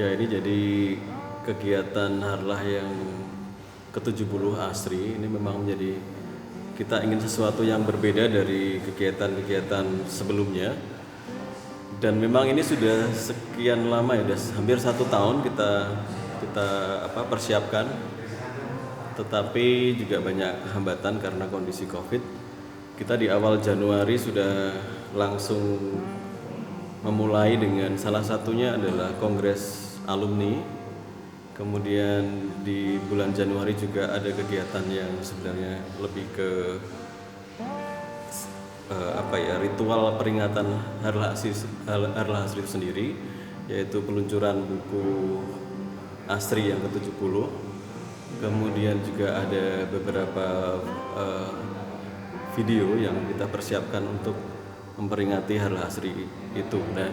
Ya, ini jadi kegiatan Harlah yang ke-70 ASRI. Ini memang menjadi kita ingin sesuatu yang berbeda dari kegiatan-kegiatan sebelumnya. Dan memang ini sudah sekian lama ya, sudah hampir 1 tahun kita persiapkan. Tetapi juga banyak hambatan karena kondisi Covid. Kita di awal Januari sudah langsung memulai dengan salah satunya adalah kongres alumni. Kemudian di bulan Januari juga ada kegiatan yang sebenarnya lebih ke ritual peringatan Harlah ASRI itu sendiri, yaitu peluncuran buku ASRI yang ke-70. Kemudian juga ada beberapa video yang kita persiapkan untuk memperingati Harlah ASRI itu. Nah,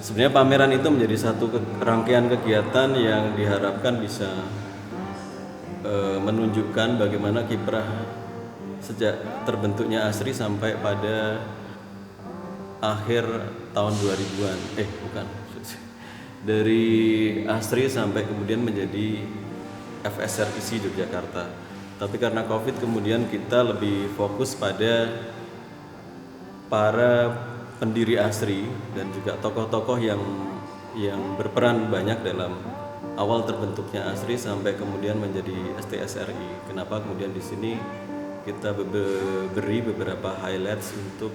sebenarnya pameran itu menjadi satu rangkaian kegiatan yang diharapkan bisa menunjukkan bagaimana kiprah sejak terbentuknya ASRI sampai pada akhir tahun 2000-an. Dari ASRI sampai kemudian menjadi FSRIC Yogyakarta. Tapi karena Covid kemudian kita lebih fokus pada para pendiri ASRI dan juga tokoh-tokoh yang berperan banyak dalam awal terbentuknya ASRI sampai kemudian menjadi STSRI. Kenapa kemudian di sini kita beri beberapa highlights untuk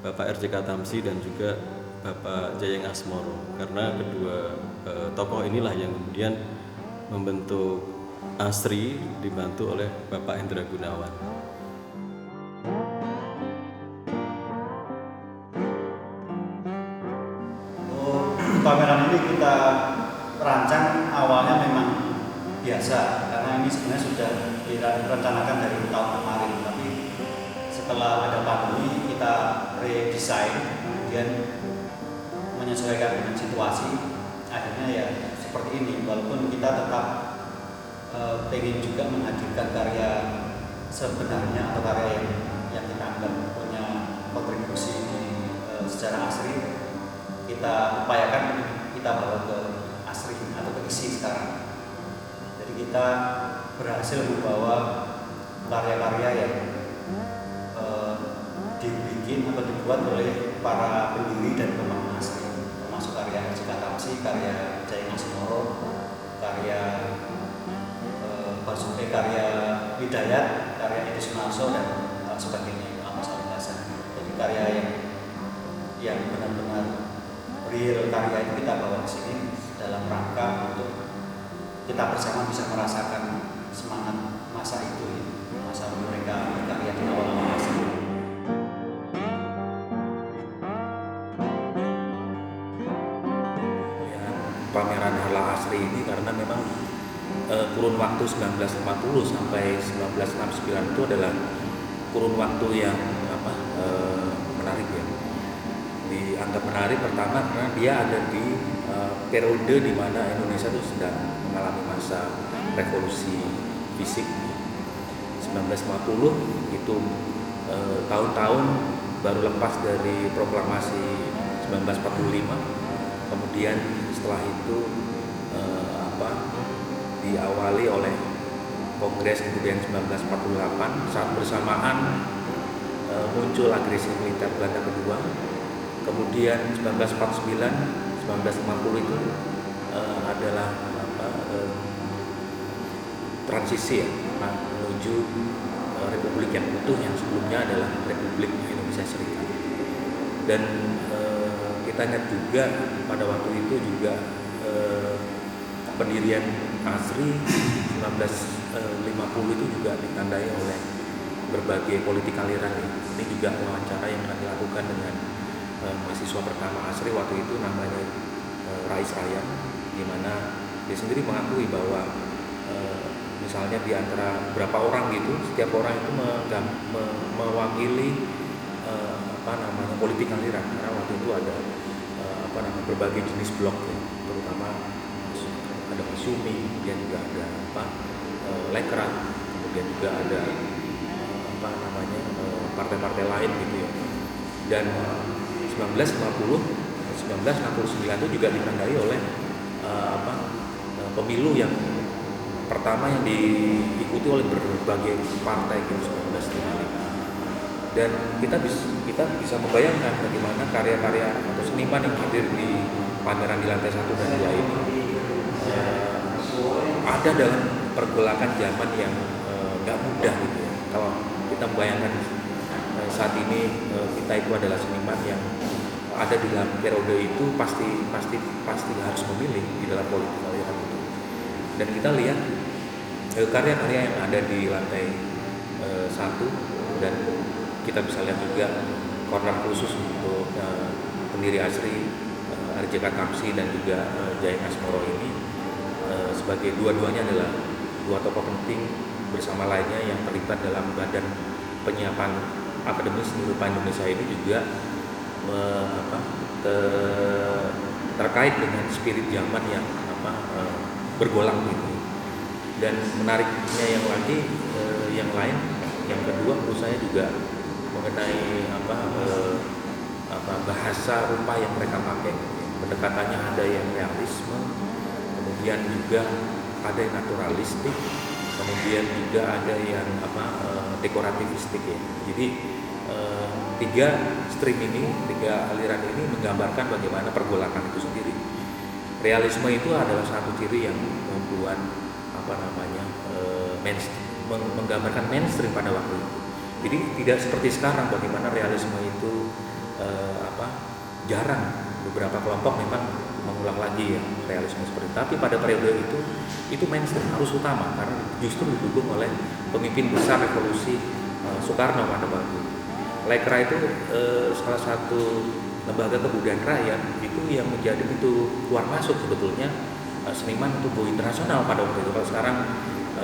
Bapak RJK Tamsi dan juga Bapak Jayeng Asmoro, karena kedua tokoh inilah yang kemudian membentuk ASRI dibantu oleh Bapak Hendra Gunawan. Pameran ini kita rancang awalnya memang biasa, karena ini sebenarnya sudah direncanakan dari tahun kemarin, tapi setelah ada pandemi kita redesign, kemudian menyesuaikan dengan situasi, akhirnya ya seperti ini. Walaupun kita tetap ingin juga menghadirkan karya sebenarnya atau karya yang kita anggap punya kontribusi di sejarah ASRI, kita upayakan kita bawa ke ASRI atau ke ISI sekarang. Jadi kita berhasil membawa karya-karya yang dibikin atau dibuat oleh para pendiri dan pembangun ASRI, termasuk karya RJK Tamsi, karya Jayeng Asmoro, karya karya Hidayat, karya Edi Sunarso dan sebagainya, Ahmad Salih Hasan. Jadi karya yang benar-benar real karya itu kita bawa ke sini dalam rangka untuk kita bersama bisa merasakan semangat masa itu, masa mereka berkarya di awal-awal masa. Pameran Harlah ASRI ini karena memang kurun waktu 1950 sampai 1969 itu adalah kurun waktu yang menarik ya. Dianggap menarik pertama karena dia ada di periode di mana Indonesia itu sedang mengalami masa revolusi fisik. 1950 itu tahun-tahun baru lepas dari proklamasi 1945. Kemudian setelah itu diawali oleh Kongres kemudian 1948, saat bersamaan muncul agresi militer Belanda kedua. Kemudian 1949, 1950 itu adalah transisi ya, menuju republik yang utuh yang sebelumnya adalah Republik Indonesia Serikat. Dan kita lihat juga pada waktu itu juga pendirian ASRI 1950 itu juga ditandai oleh berbagai politik aliran ya. Ini juga wawancara yang akan dilakukan dengan mahasiswa pertama ASRI waktu itu namanya Rais Ryan, di mana dia sendiri mengakui bahwa misalnya di antara berapa orang gitu, setiap orang itu mewakili politik aliran, karena waktu itu ada berbagai jenis blok ya, terutama ada Masyumi, kemudian juga ada Lekran, kemudian juga ada partai-partai lain gitu ya. Dan 1950, 1969 itu juga ditandai oleh pemilu yang pertama yang diikuti oleh berbagai partai gitu 1955. Dan kita bisa membayangkan bagaimana karya-karya atau seniman yang hadir di pameran di lantai 1 dan 2 ini ada dalam pergolakan zaman yang nggak mudah gitu ya. Kalau kita membayangkan saat ini kita itu adalah seniman yang ada di dalam periode itu pasti harus memilih di dalam politik aliran itu. Dan kita lihat karya-karya yang ada di lantai 1, dan kita bisa lihat juga corner khusus untuk pendiri ASRI RJK Kamsi dan juga Jayeng Asmoro ini sebagai dua-duanya adalah dua tokoh penting bersama lainnya yang terlibat dalam badan penyiapan Akademi Seni Rupa Indonesia ini juga terkait dengan spirit zaman yang bergolang gitu. Dan menariknya yang lain yang kedua menurut saya juga mengenai bahasa rupa yang mereka pakai. Pendekatannya ada yang realisme, kemudian juga ada yang naturalistik, kemudian juga ada yang dekorativistik ya. Jadi tiga aliran ini menggambarkan bagaimana pergolakan itu sendiri. Realisme itu adalah satu ciri yang membuat menggambarkan mainstream pada waktu itu. Jadi tidak seperti sekarang bagaimana realisme itu jarang, beberapa kelompok memang mengulang lagi ya realisme seperti itu. Tapi pada periode itu mainstream, harus utama karena justru didukung oleh pemimpin besar revolusi Soekarno pada waktu itu. Lekra itu salah satu lembaga kebudayaan rakyat itu yang menjadi pintu keluar masuk sebetulnya seniman untuk go internasional pada waktu itu. Kalau sekarang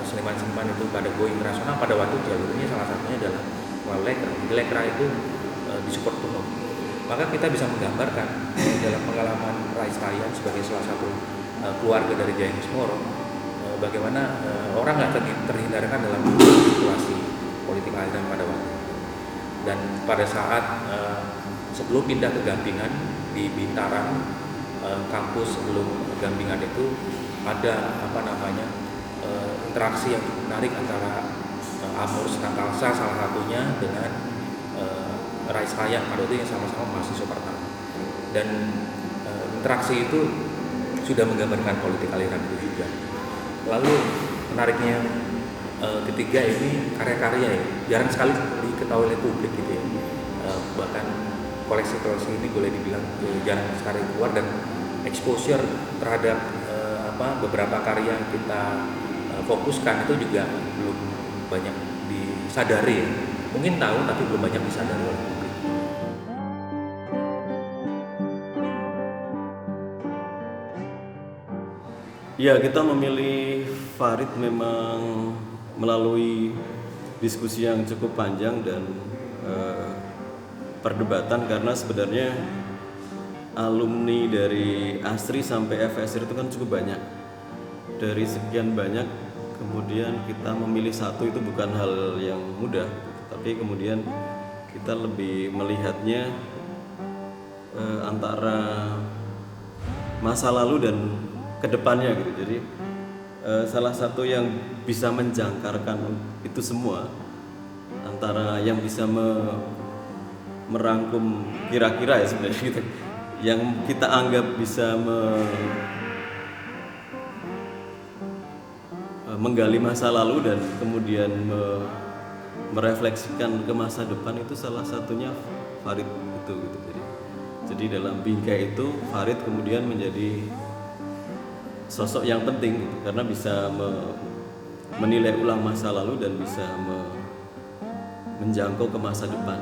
seniman-seniman itu pada go internasional, pada waktu jalurnya salah satunya adalah melalui Lekra. Di Lekra itu disupport penuh. Maka kita bisa menggambarkan dalam pengalaman Rais Ryan sebagai salah satu keluarga dari Jayeng Asmoro bagaimana orang nggak terhindarkan dalam situasi politik aliran pada waktu itu. Dan pada saat sebelum pindah ke Gampingan di Bintaran, kampus sebelum Gampingan itu ada interaksi yang menarik antara Amur Natalsa salah satunya dengan Rais Ryan pada waktu yang sama-sama mahasiswa pertama. Dan interaksi itu sudah menggambarkan politik aliran itu juga. Lalu menariknya ketiga ini karya-karya ya, jarang sekali diketahui oleh publik gitu ya. Bahkan koleksi-koleksi ini boleh dibilang jarang sekali keluar, dan exposure terhadap beberapa karya yang kita fokuskan itu juga belum banyak disadari ya. Mungkin tahu tapi belum banyak disadari oleh publik. Ya, kita memilih Farid memang melalui diskusi yang cukup panjang dan perdebatan, karena sebenarnya alumni dari ASRI sampai FSR itu kan cukup banyak. Dari sekian banyak, kemudian kita memilih satu itu bukan hal yang mudah, tapi kemudian kita lebih melihatnya antara masa lalu dan kedepannya gitu. Jadi salah satu yang bisa menjangkarkan itu semua, antara yang bisa merangkum kira-kira ya sebenarnya gitu, yang kita anggap bisa menggali masa lalu dan kemudian merefleksikan ke masa depan, itu salah satunya Farid itu gitu. Jadi dalam bingkai itu Farid kemudian menjadi sosok yang penting gitu, karena bisa menilai ulang masa lalu dan bisa menjangkau ke masa depan.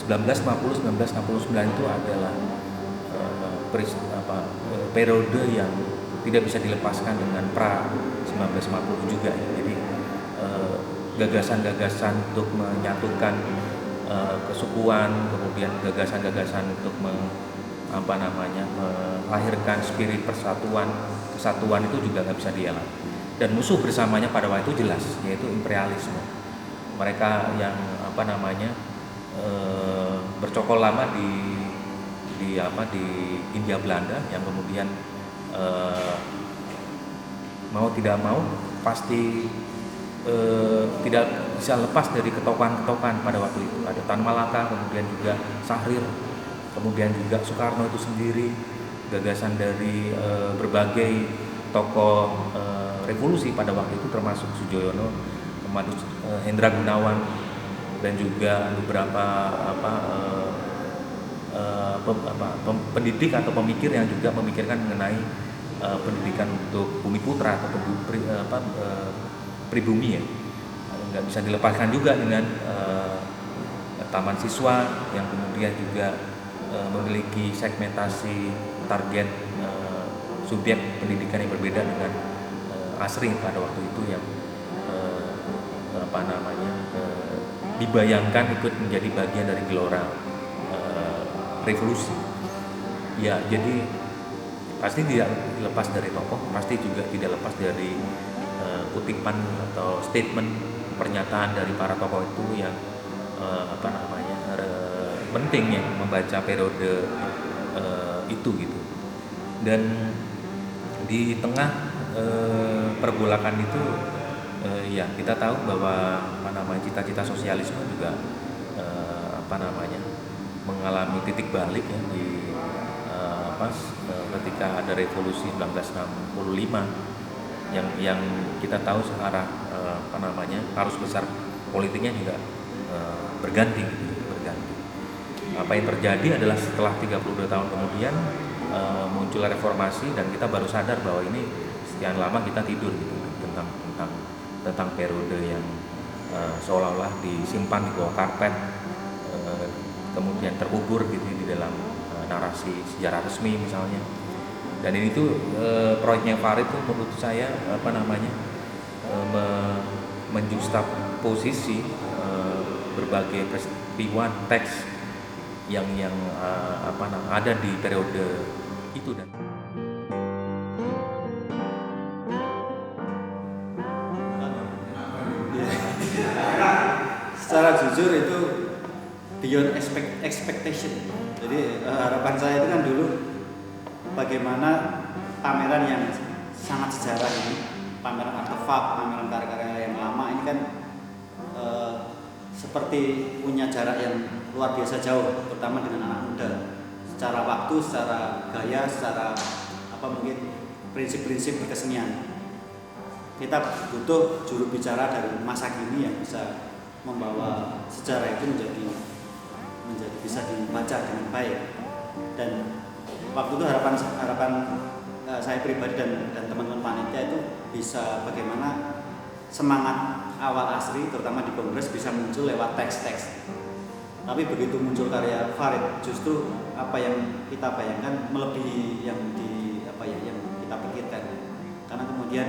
1950-1969 itu adalah periode yang tidak bisa dilepaskan dengan pra 1950 juga ya. Jadi gagasan-gagasan untuk menyatukan kesukuan, kemudian gagasan-gagasan untuk melahirkan spirit kesatuan itu juga nggak bisa dielak. Dan musuh bersamanya pada waktu itu jelas, yaitu imperialisme. Mereka yang bercokol lama di Hindia Belanda, yang kemudian mau tidak mau pasti tidak bisa lepas dari ketokohan-ketokohan pada waktu itu. Ada Tan Malaka, kemudian juga Syahrir, kemudian juga Soekarno itu sendiri, gagasan dari berbagai tokoh revolusi pada waktu itu, termasuk Sujoyono, Hendra Gunawan, dan juga beberapa pendidik atau pemikir yang juga memikirkan mengenai pendidikan untuk bumi putra atau pribumi ya. Nggak bisa dilepaskan juga dengan taman siswa yang kemudian juga memiliki segmentasi target subjek pendidikan yang berbeda dengan Asri pada waktu itu, yang dibayangkan ikut menjadi bagian dari gelora revolusi. Ya, jadi pasti tidak lepas dari tokoh, pasti juga tidak lepas dari kutipan atau statement pernyataan dari para tokoh itu yang penting ya membaca periode itu gitu. Dan di tengah pergolakan itu ya kita tahu bahwa cita-cita sosialisme juga mengalami titik balik ya ketika ada revolusi 1965 yang kita tahu sekarang arus besar politiknya juga berganti. Apa yang terjadi adalah setelah 32 tahun kemudian muncul reformasi, dan kita baru sadar bahwa ini sekian lama kita tidur gitu tentang periode yang seolah-olah disimpan di bawah karpet, kemudian terkubur gitu di dalam narasi sejarah resmi misalnya. Dan ini tuh proyeknya Farid tuh menurut saya menjuxtaposisi berbagai peristiwa teks yang ada di periode itu. Dan secara jujur itu beyond expectation. Jadi harapan saya itu kan dulu bagaimana pameran yang sangat sejarah ini, pameran artefak, pameran karya-karya yang lama ini kan seperti punya jarak yang luar biasa jauh, terutama dengan anak muda. Secara waktu, secara gaya, secara mungkin prinsip-prinsip berkesenian. Kita butuh juru bicara dari masa kini yang bisa membawa sejarah itu menjadi bisa dibaca dengan baik. Dan waktu itu harapan saya pribadi dan teman-teman panitia itu bisa bagaimana semangat awal Asri terutama di kongres bisa muncul lewat teks-teks. Tapi begitu muncul karya Farid, justru apa yang kita bayangkan melebihi yang yang kita pikirkan. Karena kemudian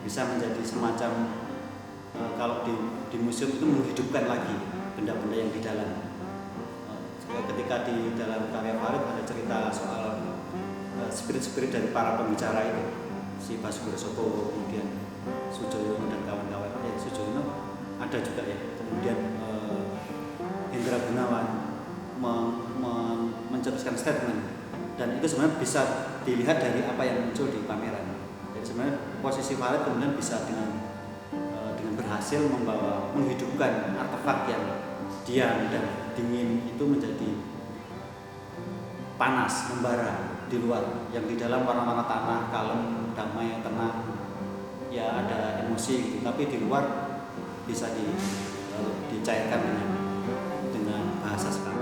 bisa menjadi semacam kalau di museum itu menghidupkan lagi benda-benda yang di dalam. Ketika di dalam karya Farid ada cerita soal spirit-spirit dari para pembicara itu, si Basuki Soko, kemudian Sujoyono dan kawan-kawan. Sujoyono ada juga ya. Kemudian Hendra Gunawan mencetuskan statement, dan itu sebenarnya bisa dilihat dari apa yang muncul di pameran. Jadi sebenarnya posisi Farid kemudian bisa dengan berhasil menghidupkan artefak yang diam dan dingin itu menjadi panas, membara di luar, yang di dalam warna-warna tanah, kalem, damai, tenang, ya ada emosi gitu. Tapi di luar bisa dicairkan dengan bahasa sekarang.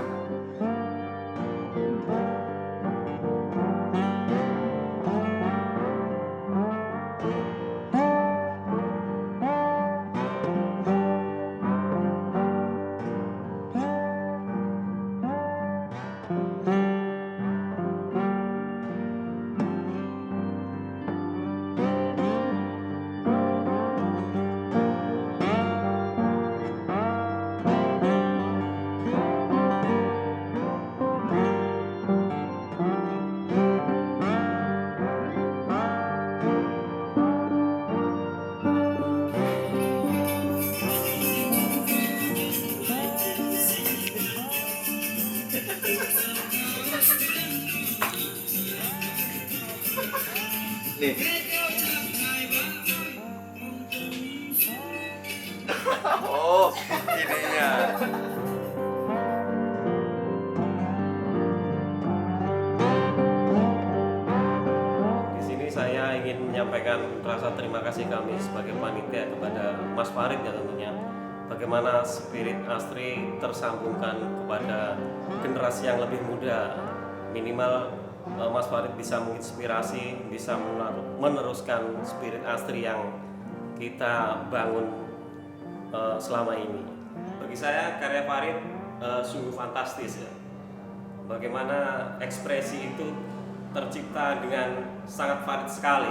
Oh, ininya. Di sini saya ingin menyampaikan rasa terima kasih kami sebagai panitia kepada Mas Farid ya tentunya. Bagaimana spirit Astri tersambungkan kepada generasi yang lebih muda. Minimal Mas Farid bisa menginspirasi, bisa meneruskan spirit Astri yang kita bangun selama ini. Bagi saya karya Farid sungguh fantastis ya. Bagaimana ekspresi itu tercipta dengan sangat Farid sekali.